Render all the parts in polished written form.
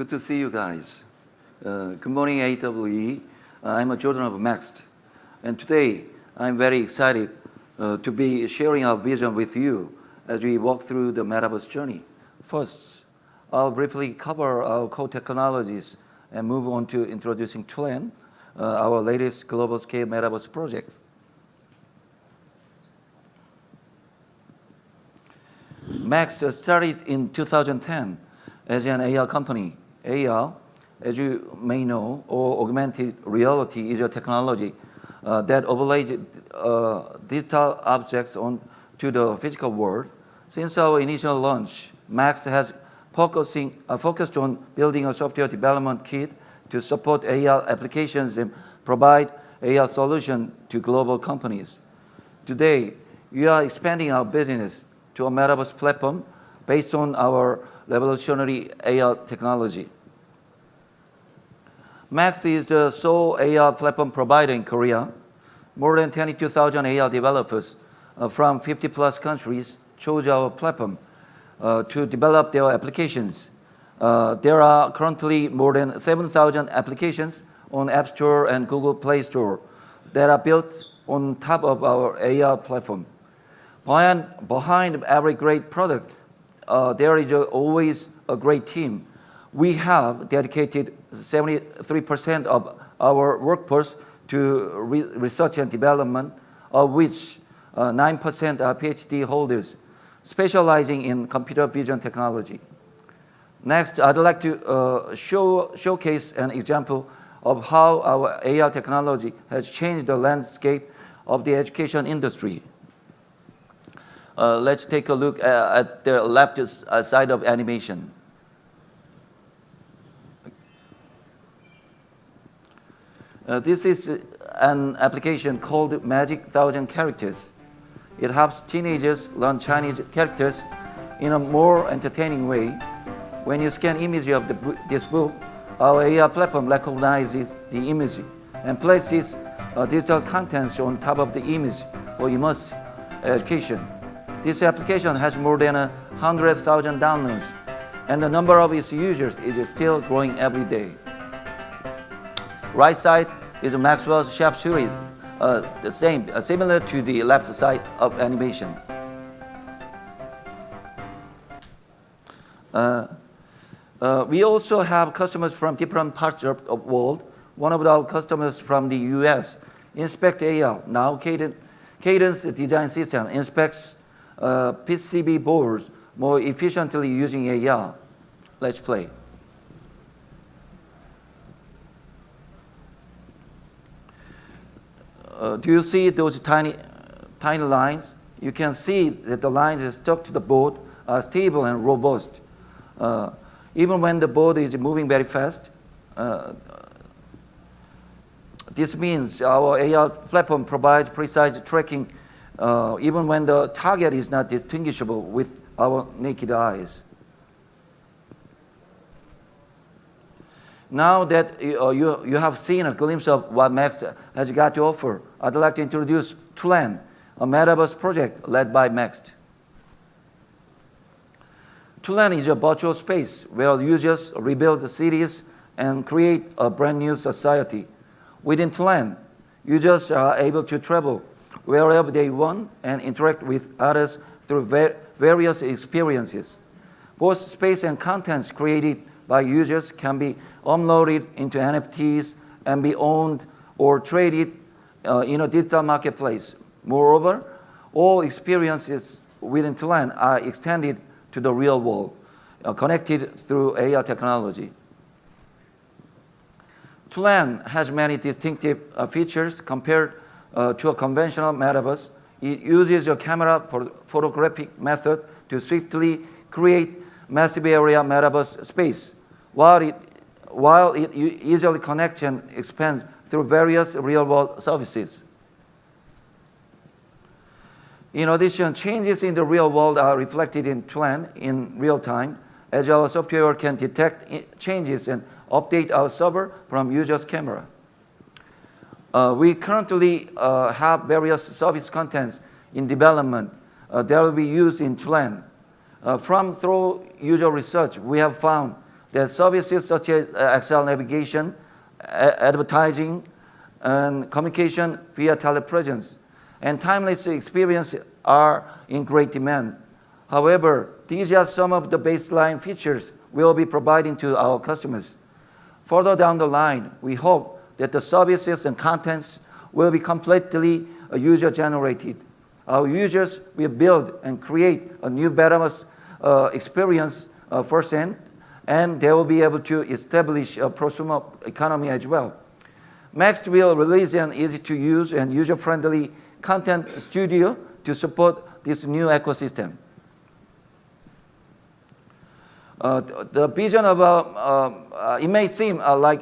Good to see you guys. Good morning, AWE. I'm Jordan of Maxst. And today, I'm very excited to be sharing our vision with you as we walk through the Metaverse journey. First, I'll briefly cover our core technologies and move on to introducing Tulen, our latest global scale Metaverse project. Maxst started in 2010 as an AR company. AR, as you may know, or augmented reality, is a technology that overlays digital objects onto the physical world. Since our initial launch, Maxst has focused on building a software development kit to support AR applications and provide AR solutions to global companies. Today, we are expanding our business to a Metaverse platform based on our revolutionary AR technology. Maxst is the sole AR platform provider in Korea. More than 22,000 AR developers from 50+ countries chose our platform to develop their applications. There are currently more than 7,000 applications on App Store and Google Play Store that are built on top of our AR platform. Behind every great product, there is always a great team. We have dedicated 73% of our workforce to research and development, of which 9% are PhD holders, specializing in computer vision technology. Next, I'd like to showcase an example of how our AR technology has changed the landscape of the education industry. Let's take a look at the left side of animation. This is an application called Magic 1000 Characters. It helps teenagers learn Chinese characters in a more entertaining way. When you scan image of this book, our AR platform recognizes the image and places digital contents on top of the image for immersive education. This application has more than 100,000 downloads, and the number of its users is still growing every day. Right side is a Maxwell's Sharp series, similar to the left side of animation. We also have customers from different parts of the world. One of our customers from the US inspects AR. Now Cadence Design System inspects PCB boards more efficiently using AR. Let's play. Do you see those tiny lines? You can see that the lines stuck to the board are stable and robust. Even when the board is moving very fast, this means our AR platform provides precise tracking even when the target is not distinguishable with our naked eyes. Now that you have seen a glimpse of what Maxst has got to offer, I'd like to introduce Tulen, a Metaverse project led by Maxst. Tulen is a virtual space where users rebuild cities and create a brand new society. Within Tulen, users are able to travel wherever they want and interact with others through various experiences. Both space and contents created by users can be uploaded into NFTs and be owned or traded in a digital marketplace. Moreover, all experiences within Tulen are extended to the real world, connected through AR technology. Tulen has many distinctive features compared to a conventional Metaverse. It uses a camera photographic method to swiftly create massive area Metaverse space, while it easily connects and expands through various real-world services. In addition, changes in the real world are reflected in Tulen in real time, as our software can detect changes and update our server from user's camera. We currently have various service contents in development that will be used in Tulen. Through user research, we have found that services such as Excel navigation, advertising, and communication via telepresence and timeless experience are in great demand. However, these are some of the baseline features we'll be providing to our customers. Further down the line, we hope that the services and contents will be completely user-generated. Our users will build and create a new Metaverse experience firsthand, and they will be able to establish a prosumer economy as well. Maxst will release an easy-to-use and user-friendly content studio to support this new ecosystem. The vision of it may seem like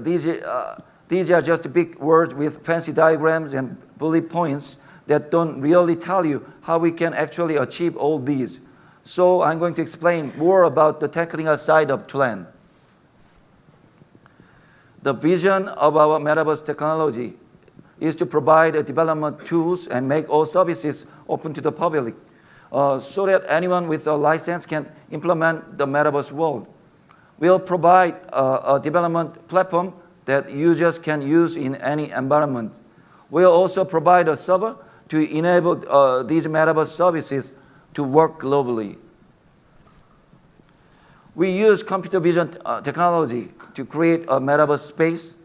these are just big words with fancy diagrams and bullet points that don't really tell you how we can actually achieve all these. So I'm going to explain more about the technical side of Tulan. The vision of our Metaverse technology is to provide development tools and make all services open to the public so that anyone with a license can implement the Metaverse world. We'll provide a development platform that users can use in any environment. We'll also provide a server to enable these Metaverse services to work globally. We use computer vision technology to create a Metaverse space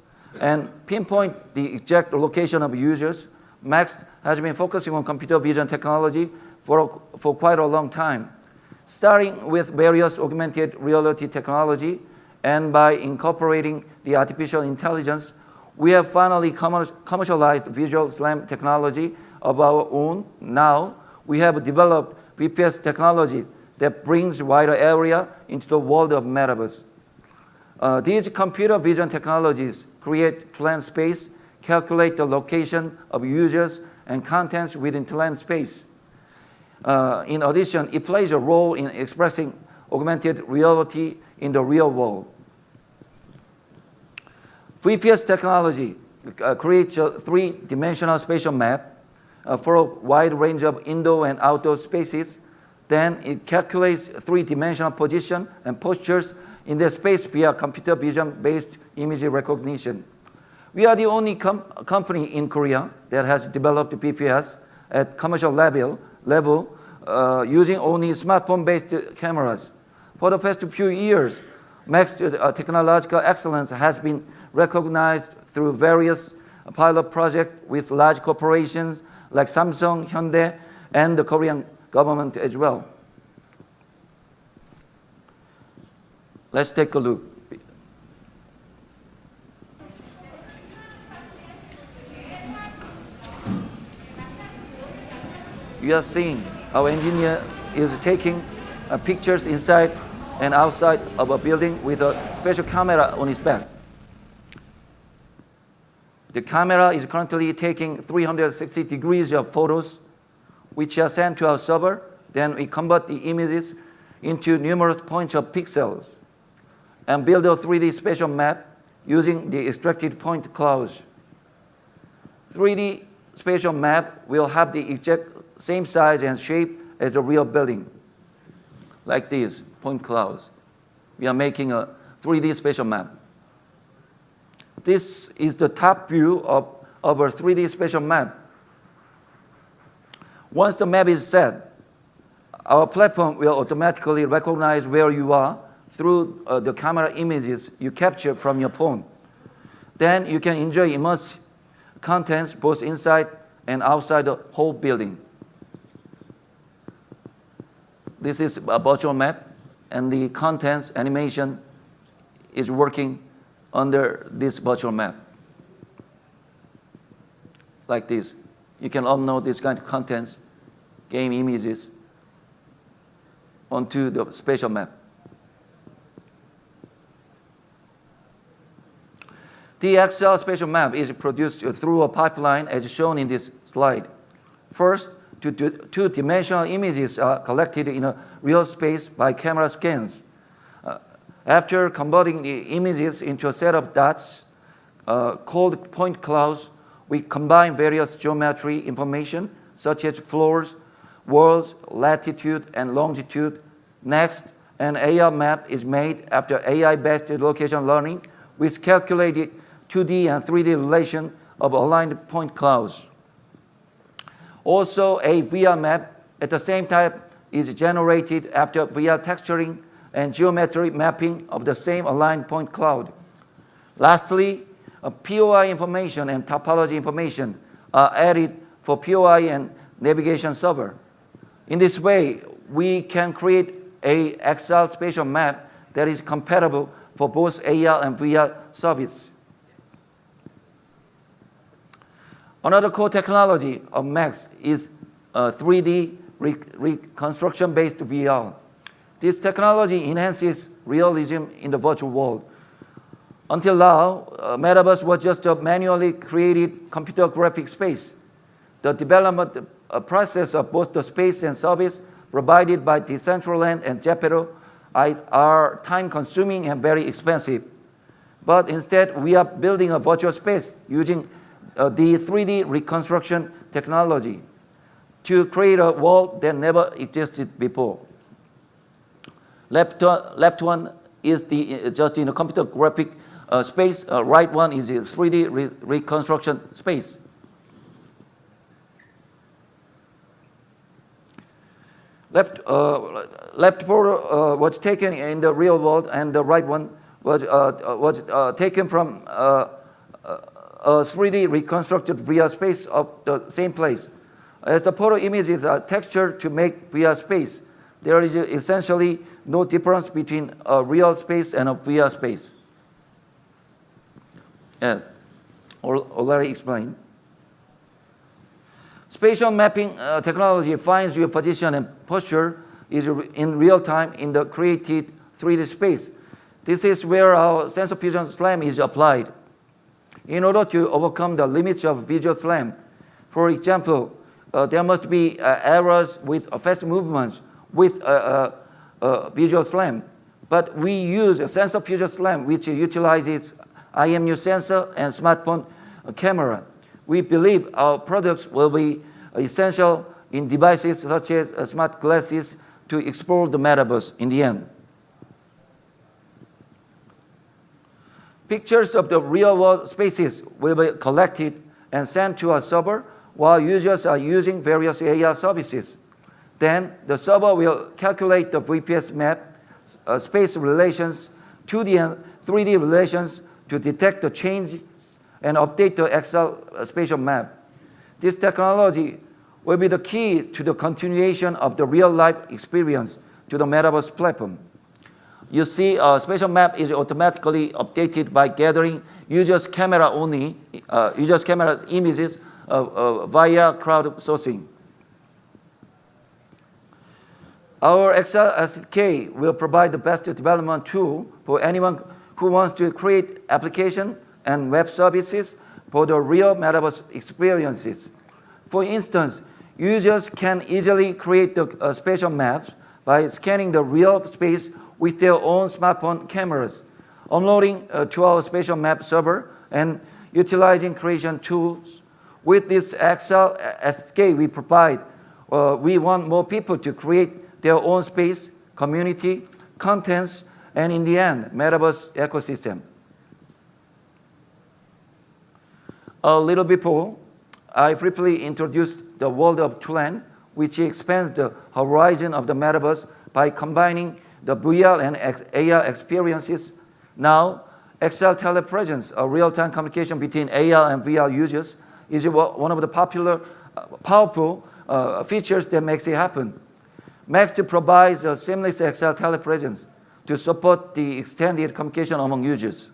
and pinpoint the exact location of users. Maxst has been focusing on computer vision technology for quite a long time, starting with various augmented reality technology, and by incorporating the artificial intelligence, we have finally commercialized visual SLAM technology of our own. Now, we have developed VPS technology that brings wider area into the world of Metaverse. These computer vision technologies create Tulan space, calculate the location of users and contents within Tulan space. In addition, it plays a role in expressing augmented reality in the real world. VPS technology creates a three-dimensional spatial map for a wide range of indoor and outdoor spaces. Then it calculates three-dimensional position and postures in the space via computer vision-based image recognition. We are the only company in Korea that has developed VPS at commercial level using only smartphone-based cameras. For the past few years, Maxst technological excellence has been recognized through various pilot projects with large corporations like Samsung, Hyundai, and the Korean government as well. Let's take a look. You are seeing our engineer is taking pictures inside and outside of a building with a special camera on his back. The camera is currently taking 360 degrees of photos, which are sent to our server. Then we convert the images into numerous points of pixels and build a 3D spatial map using the extracted point clouds. 3D spatial map will have the exact same size and shape as the real building, like these point clouds. We are making a 3D spatial map. This is the top view of our 3D spatial map. Once the map is set, our platform will automatically recognize where you are through the camera images you capture from your phone. Then you can enjoy immersive contents both inside and outside the whole building. This is a virtual map, and the contents animation is working under this virtual map. Like this. You can upload this kind of contents, game images, onto the spatial map. The Excel spatial map is produced through a pipeline as shown in this slide. First, two-dimensional images are collected in a real space by camera scans. After converting the images into a set of dots called point clouds, we combine various geometry information such as floors, walls, latitude, and longitude. Next, An AR map is made after AI-based location learning with calculated 2D and 3D relation of aligned point clouds. Also, a VR map at the same time is generated after VR texturing and geometry mapping of the same aligned point cloud. Lastly, POI information and topology information are added for POI and navigation server. In this way, we can create a XR spatial map that is compatible for both AR and VR service. Another core technology of Maxst is 3D reconstruction-based VR. This technology enhances realism in the virtual world. Until now, Metaverse was just a manually created computer graphic space. The development process of both the space and service provided by Decentraland and Geppetto are time-consuming and very expensive. But instead, we are building a virtual space using the 3D reconstruction technology to create a world that never existed before. Left one is just in a computer graphic space. Right one is a 3D reconstruction space. Left photo was taken in the real world, and the right one was taken from a 3D reconstructed VR space of the same place. As the photo images are textured to make VR space, there is essentially no difference between a real space and a VR space. Already explained. Spatial mapping technology finds your position and posture is in real time in the created 3D space. This is where our sensor fusion SLAM is applied. In order to overcome the limits of visual SLAM, for example, there must be errors with fast movements with visual SLAM. But we use a sensor fusion SLAM which utilizes IMU sensor and smartphone camera. We believe our products will be essential in devices such as smart glasses to explore the Metaverse in the end. Pictures of the real-world spaces will be collected and sent to a server while users are using various AR services. Then the server will calculate the VPS map, space relations, 2D and 3D relations to detect the changes and update the XR spatial map. This technology will be the key to the continuation of the real-life experience to the Metaverse platform. You see, a spatial map is automatically updated by gathering users' camera only, users' camera's images via crowdsourcing. Our XR SDK will provide the best development tool for anyone who wants to create application and web services for the real Metaverse experiences. For instance, users can easily create the spatial maps by scanning the real space with their own smartphone cameras, uploading to our spatial map server, and utilizing creation tools. With this XR SDK we provide, we want more people to create their own space, community, contents, and in the end, Metaverse ecosystem. A little before, I briefly introduced the world of Tulan, which expands the horizon of the Metaverse by combining the VR and AR experiences. Now, XR telepresence, a real-time communication between AR and VR users, is one of the powerful features that makes it happen. Maxst provides a seamless XR telepresence to support the extended communication among users.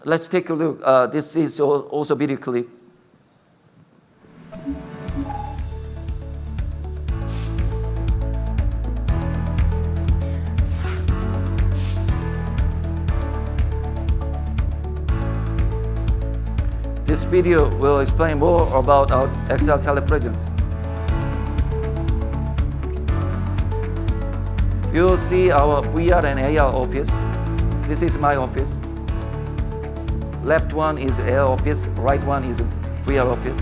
Let's take a look. This is also a video clip. This video will explain more about our XR telepresence. You'll see our VR and AR office. This is my office. Left one is AR office, right one is VR office.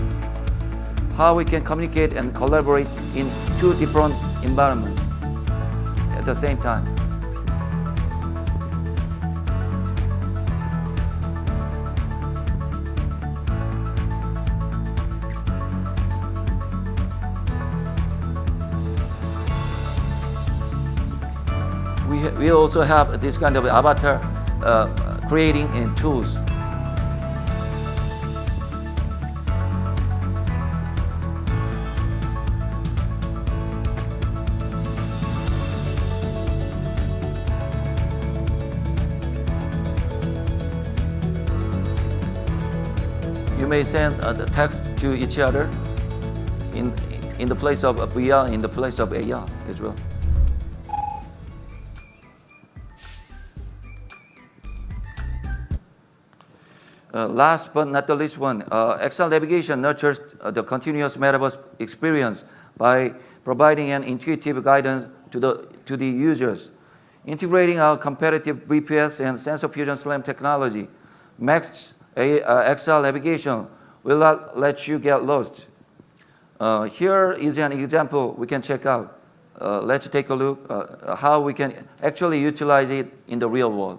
how we can communicate and collaborate in two different environments at the same time. We also have this kind of avatar creating in tools. You may send the text to each other in the place of VR, in the place of AR as well. Last but not the least one, XR Navigation nurtures the continuous Metaverse experience by providing an intuitive guidance to the users. Integrating our competitive VPS and sensor fusion SLAM technology, Maxst XR Navigation will not let you get lost. Here is an example we can check out. Let's take a look how we can actually utilize it in the real world.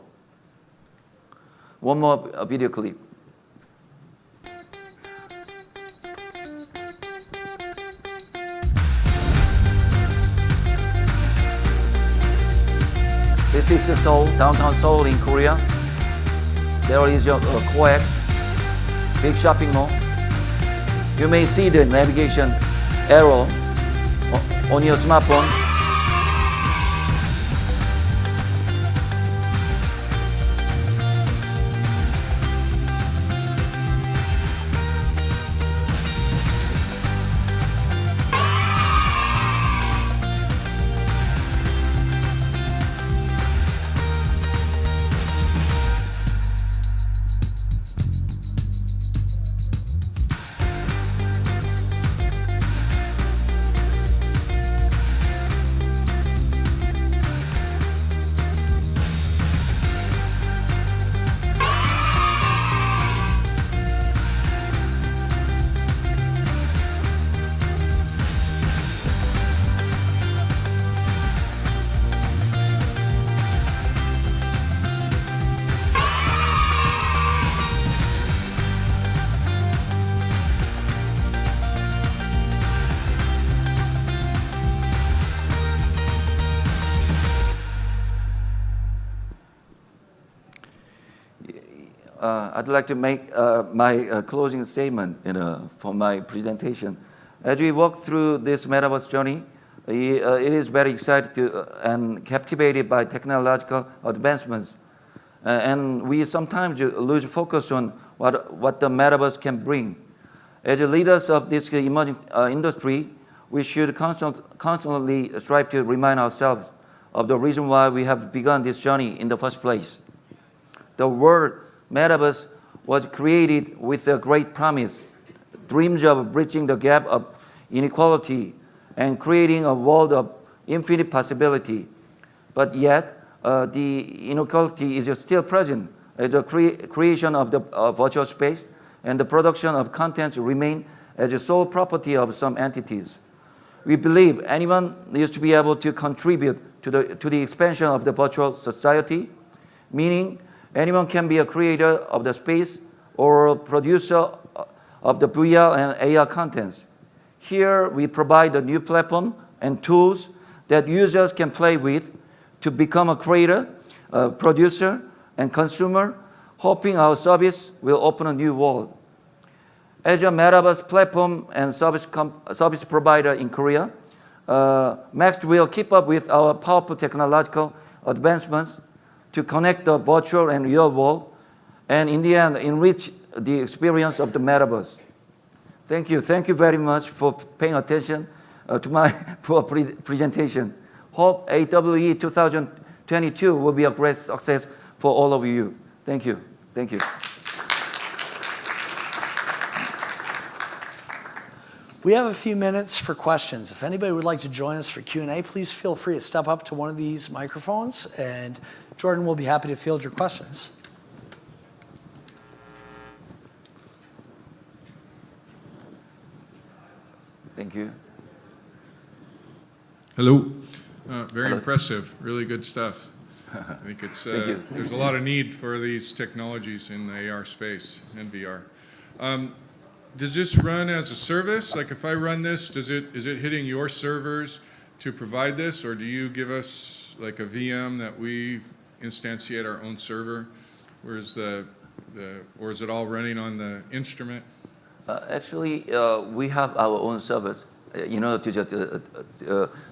One more video clip. This is Seoul, downtown Seoul in Korea. There is your COEX, big shopping mall. You may see the navigation arrow on your smartphone. I'd like to make my closing statement for my presentation. As we walk through this Metaverse journey, it is very excited and captivated by technological advancements. And we sometimes lose focus on what the Metaverse can bring. As leaders of this emerging industry, we should constantly strive to remind ourselves of the reason why we have begun this journey in the first place. The word Metaverse was created with a great promise, dreams of bridging the gap of inequality and creating a world of infinite possibility. But yet, the inequality is still present as the creation of the virtual space and the production of content remain as the sole property of some entities. We believe anyone needs to be able to contribute to the expansion of the virtual society, meaning anyone can be a creator of the space or a producer of the VR and AR contents. Here, we provide a new platform and tools that users can play with to become a creator, a producer, and consumer, hoping our service will open a new world. As a Metaverse platform and service provider in Korea, Maxst will keep up with our powerful technological advancements to connect the virtual and real world, and in the end, enrich the experience of the Metaverse. Thank you. Thank you very much for paying attention to my presentation. Hope AWE 2022 will be a great success for all of you. Thank you. Thank you. We have a few minutes for questions. If anybody would like to join us for Q&A, please feel free to step up to one of these microphones, and Jordan will be happy to field your questions. Thank you. Hello. Very Hello. impressive. Really good stuff. I think it's Thank you. there's a lot of need for these technologies in the AR space and VR. Does this run as a service? Like if I run this, is it hitting your servers to provide this, or do you give us like a VM that we instantiate our own server? Or is it all running on the instrument? Actually, we have our own service in order to just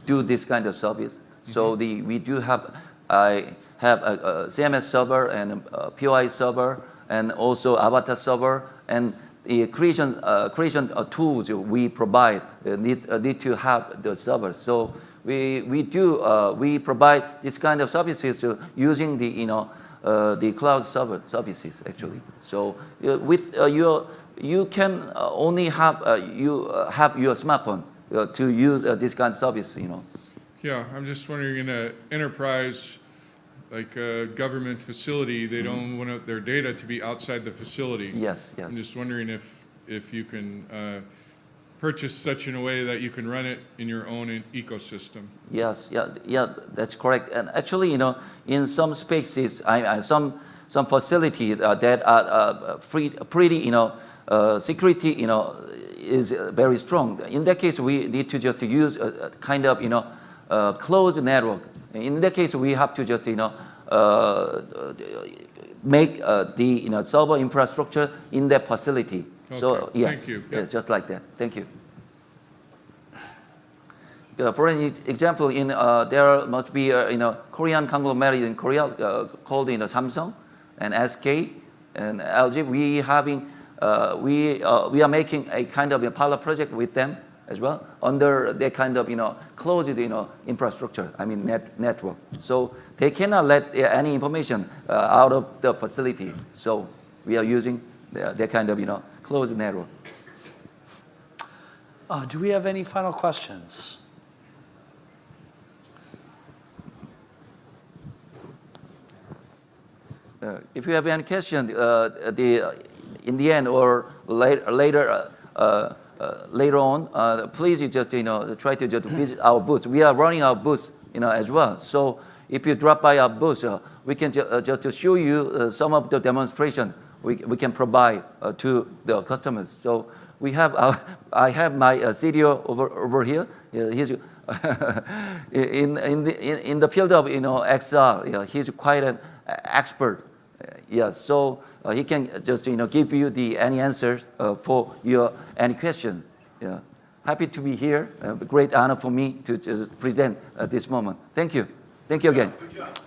do this kind of service. So we do have, I have a CMS server and a POI server and also avatar server, and the creation tools we provide need to have the servers. So we provide this kind of services using the cloud services actually. So with you can only have have your smartphone to use this kind of service, Yeah, I'm just wondering, in an enterprise, like a government facility, they don't want their data to be outside the facility. Yes, yes. I'm just wondering if you can purchase such in a way that you can run it in your own ecosystem. Yes, yeah, that's correct. And actually, in some spaces, some facilities that are pretty, security, is very strong. In that case, we need to just use a kind of, closed network. In that case, we have to just, make the server infrastructure in that facility. Okay. So yes, Thank you. yes, just like that. Thank you. For an example, there must be Korean conglomerate in Korea called Samsung and SK and LG. We are making a kind of a pilot project with them as well under their kind of closed infrastructure. I mean network. So they cannot let any information out of the facility. So we are using their kind of closed network. Do we have any final questions? If you have any question, in the end or later on, please just try to just visit our booth. We are running our booth as well. So if you drop by our booth, we can just to show you some of the demonstration we can provide to the customers. So we have I have my CDO over here. He's in the field of XR. He's quite an expert. Yes, so he can just give you any answers for your any question. Yeah, happy to be here. A great honor for me to just present at this moment. Thank you. Thank you again. Good job.